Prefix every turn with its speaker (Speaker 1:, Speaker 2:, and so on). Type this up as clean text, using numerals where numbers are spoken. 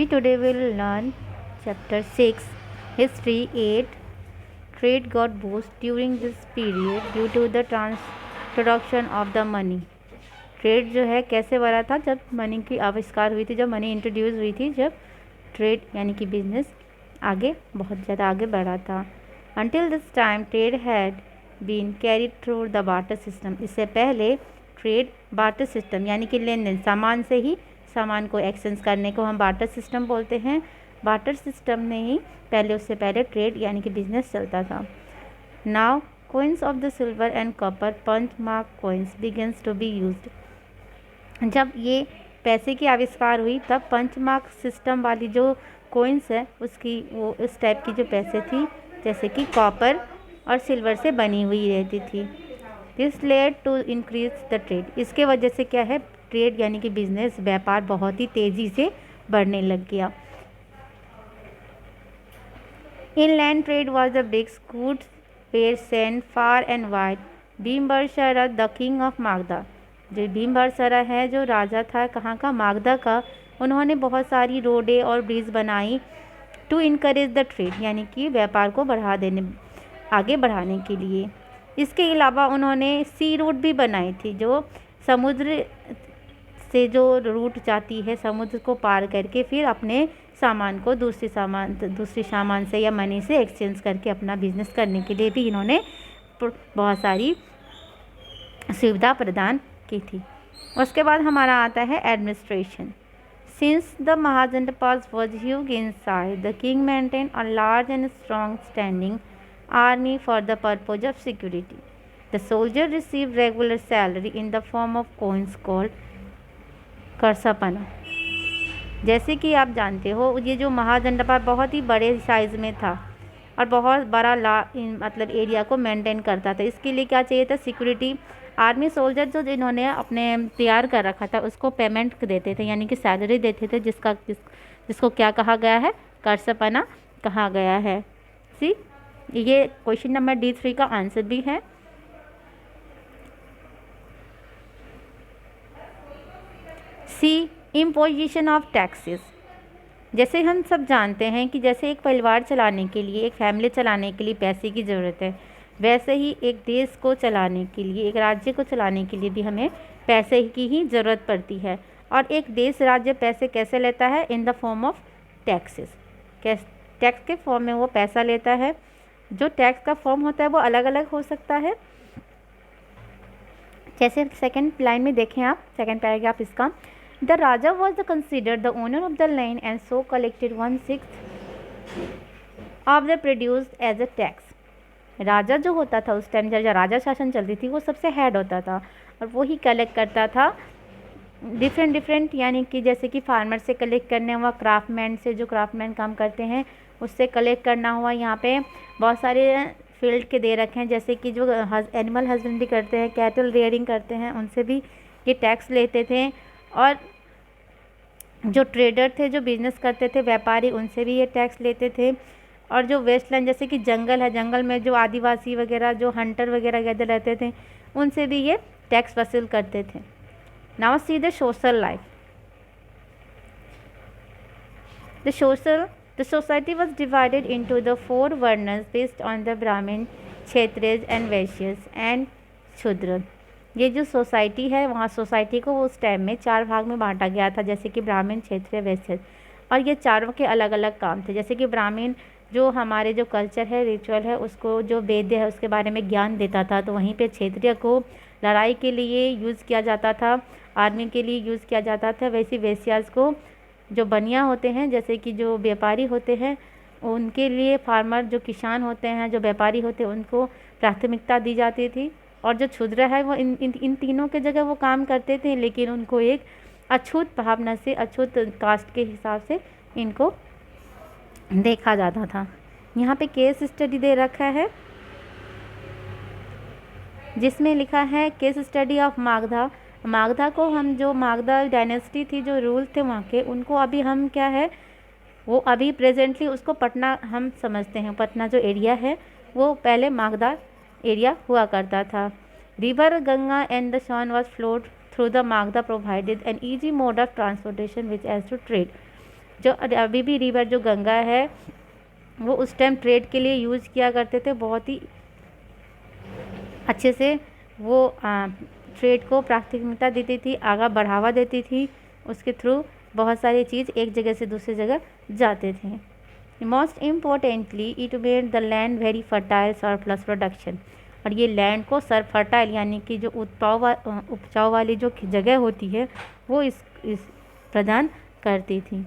Speaker 1: We today will learn chapter 6 History 8 Trade got boost during this period due to the introduction of the money. Trade जो है कैसे बढ़ा था जब money की आविष्कार हुई थी, जब मनी इंट्रोड्यूस हुई थी, जब ट्रेड यानी कि बिजनेस आगे बहुत ज़्यादा आगे बढ़ा था. Until this time trade had been carried through the barter system. इससे पहले ट्रेड बार्टर सिस्टम यानी कि लेन देन सामान से ही सामान को एक्सचेंज करने को हम बार्टर सिस्टम बोलते हैं. बार्टर सिस्टम में ही उससे पहले ट्रेड यानी कि बिजनेस चलता था. Now coins of the silver and copper punch mark coins begins to be used. जब ये पैसे की आविष्कार हुई तब पंच मार्क सिस्टम वाली जो कोइंस है उसकी वो इस टाइप की जो पैसे थी जैसे कि कॉपर और सिल्वर से बनी हुई रहती थी. This led to increase the trade. इसके वजह से क्या है, ट्रेड यानी कि बिजनेस व्यापार बहुत ही तेज़ी से बढ़ने लग गया. Inland trade was the big goods were sent far and wide. Bimbisara the king of Magadha. जो भीमबरसरा है जो राजा था कहाँ का, मागधा का, उन्होंने बहुत सारी रोडें और ब्रिज बनाई टू इनकरेज द ट्रेड यानी कि व्यापार को आगे बढ़ाने के लिए. इसके अलावा उन्होंने सी रूट भी बनाई थी, जो समुद्र से जो रूट जाती है समुद्र को पार करके फिर अपने सामान को दूसरी सामान से या मनी से एक्सचेंज करके अपना बिजनेस करने के लिए भी इन्होंने बहुत सारी सुविधा प्रदान की थी. उसके बाद हमारा आता है administration. Since the Mahajanapadas was huge in size the king maintain a large and strong standing army for the purpose of security. The soldier receive regular salary in the form of coins called karshapana. जैसे कि आप जानते हो ये जो महाजनपा बहुत ही बड़े size में था और बहुत बड़ा मतलब एरिया को मेंटेन करता था. इसके लिए क्या चाहिए था, सिक्योरिटी. आर्मी सोल्जर जो इन्होंने अपने तैयार कर रखा था उसको पेमेंट देते थे यानी कि सैलरी देते थे, जिसको क्या कहा गया है, करसपना कहा गया है. सी ये क्वेश्चन नंबर D3 का आंसर भी है. सी इम्पोजिशन ऑफ टैक्सेस. जैसे हम सब जानते हैं कि जैसे एक परिवार चलाने के लिए, एक फैमिली चलाने के लिए पैसे की ज़रूरत है, वैसे ही एक देश को चलाने के लिए, एक राज्य को चलाने के लिए भी हमें पैसे की ही ज़रूरत पड़ती है. और एक देश राज्य पैसे कैसे लेता है, इन the form of taxes. Tax के फॉर्म में वो पैसा लेता है. जो टैक्स का फॉर्म होता है वो अलग अलग हो सकता है. जैसे सेकेंड लाइन में देखें आप, सेकेंड पैराग्राफ इसका. The Raja was considered the owner of the land and so collected 1/6 of the produce as a tax. राजा जो होता था उस टाइम जब राजा शासन चलती थी वो सबसे हेड होता था और वो ही कलेक्ट करता था डिफरेंट यानी कि जैसे कि फार्मर से कलेक्ट करने हुआ, क्राफ्टमैन से जो क्राफ्टमैन काम करते हैं उससे कलेक्ट करना हुआ. यहाँ पे बहुत सारे फील्ड के दे रखे हैं जैसे कि जो एनिमल हस्बेंड्री करते हैं, कैटल रेयरिंग करते हैं, उनसे भी ये टैक्स लेते थे. और जो ट्रेडर थे, जो बिज़नेस करते थे, व्यापारी, उनसे भी ये टैक्स लेते थे. और जो वेस्टलैंड जैसे कि जंगल है, जंगल में जो आदिवासी वगैरह जो हंटर वगैरह गैदर रहते थे उनसे भी ये टैक्स वसूल करते थे. Now see the social life. The society was divided into the 4 Werner's based on the ब्राह्मण, क्षत्रिय एंड वैश्यस एंड शूद्र. ये जो सोसाइटी है वहाँ सोसाइटी को उस टाइम में 4 भाग में बांटा गया था, जैसे कि ब्राह्मण, क्षत्रिय, वैश्य. और ये चारों के अलग अलग काम थे. जैसे कि ब्राह्मण जो हमारे जो कल्चर है, रिचुअल है, उसको जो वेद है उसके बारे में ज्ञान देता था, तो वहीं पे क्षत्रिय को लड़ाई के लिए यूज़ किया जाता था, आर्मी के लिए यूज़ किया जाता था. वैसे वैश्यास को जो बनिया होते हैं, जैसे कि जो व्यापारी होते हैं, उनके लिए फार्मर जो किसान होते हैं, जो व्यापारी होते हैं, उनको प्राथमिकता दी जाती थी. और जो क्षुद्र है वो इन तीनों के जगह वो काम करते थे, लेकिन उनको एक अछूत भावना से, अछूत कास्ट के हिसाब से इनको देखा जाता था. यहाँ पे केस स्टडी दे रखा है जिसमें लिखा है case study of Magadha. Magadha को हम जो मागधा डायनेस्टी थी, जो रूल थे वहाँ के, उनको अभी हम क्या है वो अभी प्रेजेंटली उसको पटना हम समझते हैं. पटना जो एरिया है वो पहले मागधा एरिया हुआ करता था. River Ganga and the Son was flowed through the Magadha provided an easy mode of transportation which aids to trade. जो अभी भी रिवर जो गंगा है वो उस टाइम ट्रेड के लिए यूज़ किया करते थे, बहुत ही अच्छे से वो ट्रेड को प्राथमिकता देती थी, आगे बढ़ावा देती थी, उसके थ्रू बहुत सारी चीज़ एक जगह से दूसरी जगह जाते थे। Most importantly it made the land very fertile surplus production, और ये लैंड को फर्टाइल यानी कि जो उपजाऊ वाली जो जगह होती है वो इस प्रदान करती थी।